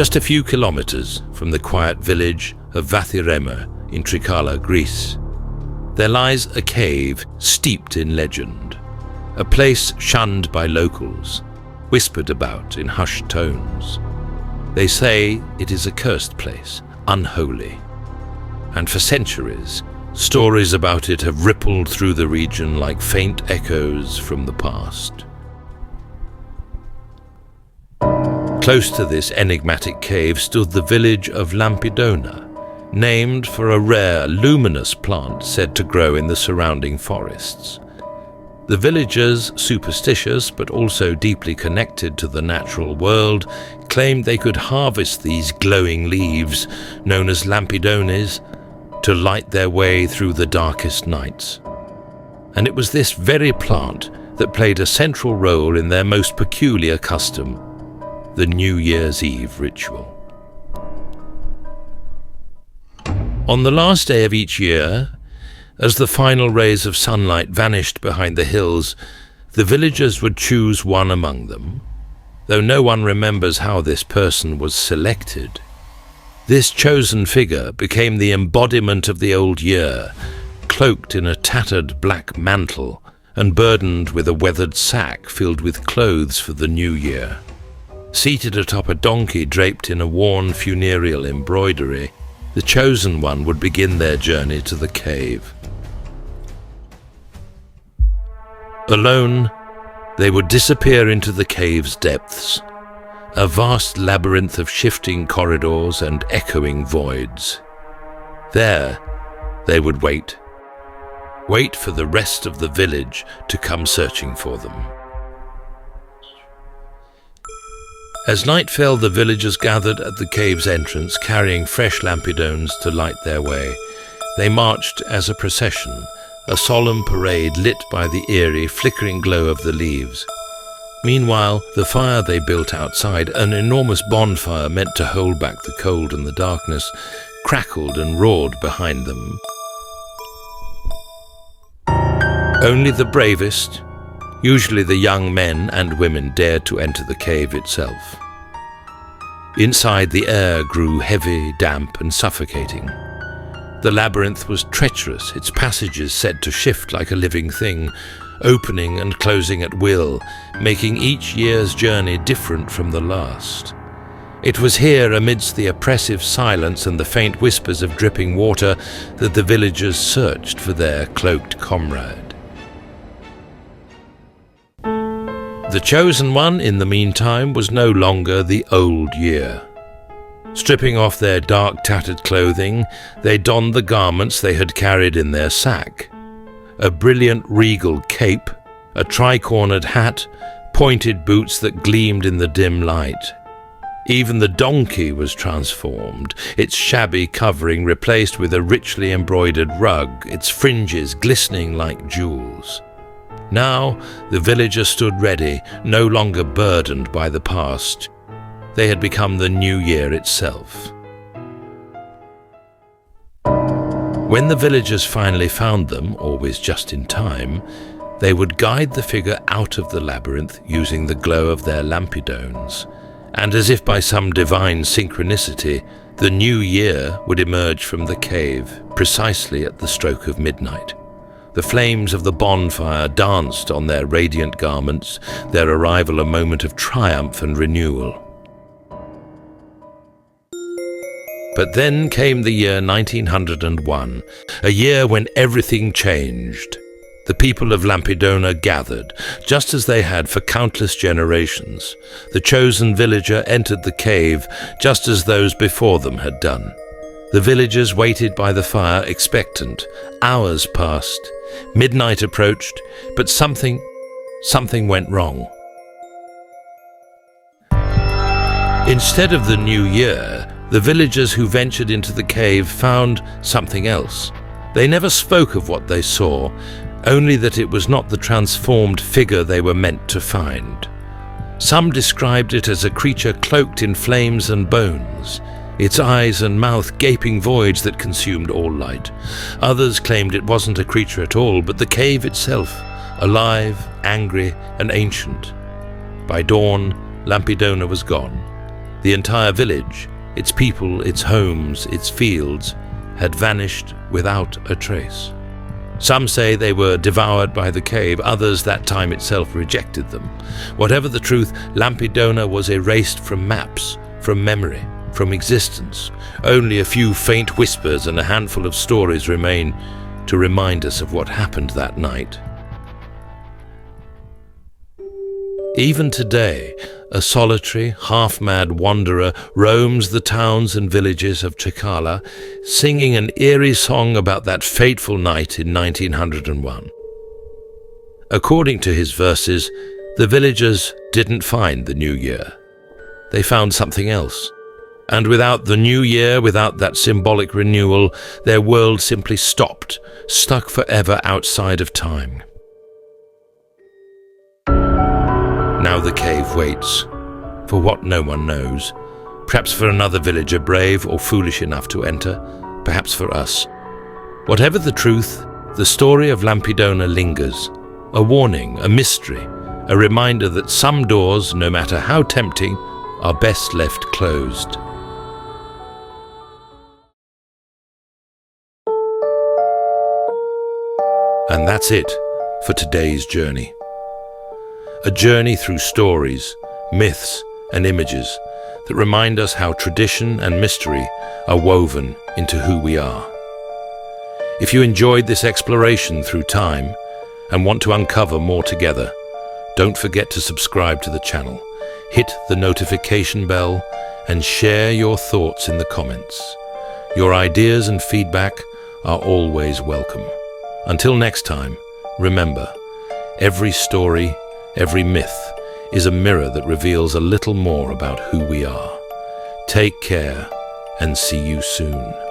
just a few kilometers from the quiet village of Vathirema in Trikala, Greece, there lies a cave steeped in legend, a place shunned by locals, whispered about in hushed tones. They say it is a cursed place, unholy, and for centuries, stories about it have rippled through the region like faint echoes from the past. Close to this enigmatic cave stood the village of Lampidona, named for a rare, luminous plant said to grow in the surrounding forests. The villagers, superstitious but also deeply connected to the natural world, claimed they could harvest these glowing leaves, known as lampidones, to light their way through the darkest nights. And it was this very plant that played a central role in their most peculiar custom, the New Year's Eve ritual. On the last day of each year, as the final rays of sunlight vanished behind the hills, the villagers would choose one among them, though no one remembers how this person was selected. This chosen figure became the embodiment of the old year, cloaked in a tattered black mantle and burdened with a weathered sack filled with clothes for the new year. Seated atop a donkey draped in a worn funereal embroidery, the chosen one would begin their journey to the cave. Alone, they would disappear into the cave's depths, a vast labyrinth of shifting corridors and echoing voids. There, they would wait for the rest of the village to come searching for them. As night fell, the villagers gathered at the cave's entrance, carrying fresh lampidones to light their way. They marched as a procession, a solemn parade lit by the eerie, flickering glow of the leaves. Meanwhile, the fire they built outside, an enormous bonfire meant to hold back the cold and the darkness, crackled and roared behind them. Only the bravest, usually the young men and women, dared to enter the cave itself. Inside, the air grew heavy, damp, and suffocating. The labyrinth was treacherous, its passages said to shift like a living thing, opening and closing at will, making each year's journey different from the last. It was here, amidst the oppressive silence and the faint whispers of dripping water, that the villagers searched for their cloaked comrade. The chosen one, in the meantime, was no longer the old year. Stripping off their dark, tattered clothing, they donned the garments they had carried in their sack. A brilliant regal cape, a tri-cornered hat, pointed boots that gleamed in the dim light. Even the donkey was transformed, its shabby covering replaced with a richly embroidered rug, its fringes glistening like jewels. Now the villagers stood ready, no longer burdened by the past. They had become the new year itself. When the villagers finally found them, always just in time, they would guide the figure out of the labyrinth using the glow of their lampidones. And as if by some divine synchronicity, the new year would emerge from the cave precisely at the stroke of midnight. The flames of the bonfire danced on their radiant garments, their arrival a moment of triumph and renewal. But then came the year 1901, a year when everything changed. The people of Lampidona gathered, just as they had for countless generations. The chosen villager entered the cave, just as those before them had done. The villagers waited by the fire, expectant. Hours passed. Midnight approached, but something went wrong. Instead of the new year, the villagers who ventured into the cave found something else. They never spoke of what they saw, only that it was not the transformed figure they were meant to find. Some described it as a creature cloaked in flames and bones, its eyes and mouth gaping voids that consumed all light. Others claimed it wasn't a creature at all, but the cave itself, alive, angry, and ancient. By dawn, Lampidona was gone. The entire village, its people, its homes, its fields, had vanished without a trace. Some say they were devoured by the cave, others that time itself rejected them. Whatever the truth, Lampidona was erased from maps, from memory, from existence. Only a few faint whispers and a handful of stories remain to remind us of what happened that night. Even today, a solitary, half-mad wanderer roams the towns and villages of Trikala, singing an eerie song about that fateful night in 1901. According to his verses, the villagers didn't find the new year. They found something else. And without the new year, without that symbolic renewal, their world simply stopped, stuck forever outside of time. Now the cave waits, for what no one knows. Perhaps for another villager brave or foolish enough to enter, perhaps for us. Whatever the truth, the story of Lampidona lingers. A warning, a mystery, a reminder that some doors, no matter how tempting, are best left closed. And that's it for today's journey. A journey through stories, myths, and images that remind us how tradition and mystery are woven into who we are. If you enjoyed this exploration through time and want to uncover more together, don't forget to subscribe to the channel, hit the notification bell, and share your thoughts in the comments. Your ideas and feedback are always welcome. Until next time, remember, every story, every myth is a mirror that reveals a little more about who we are. Take care and see you soon.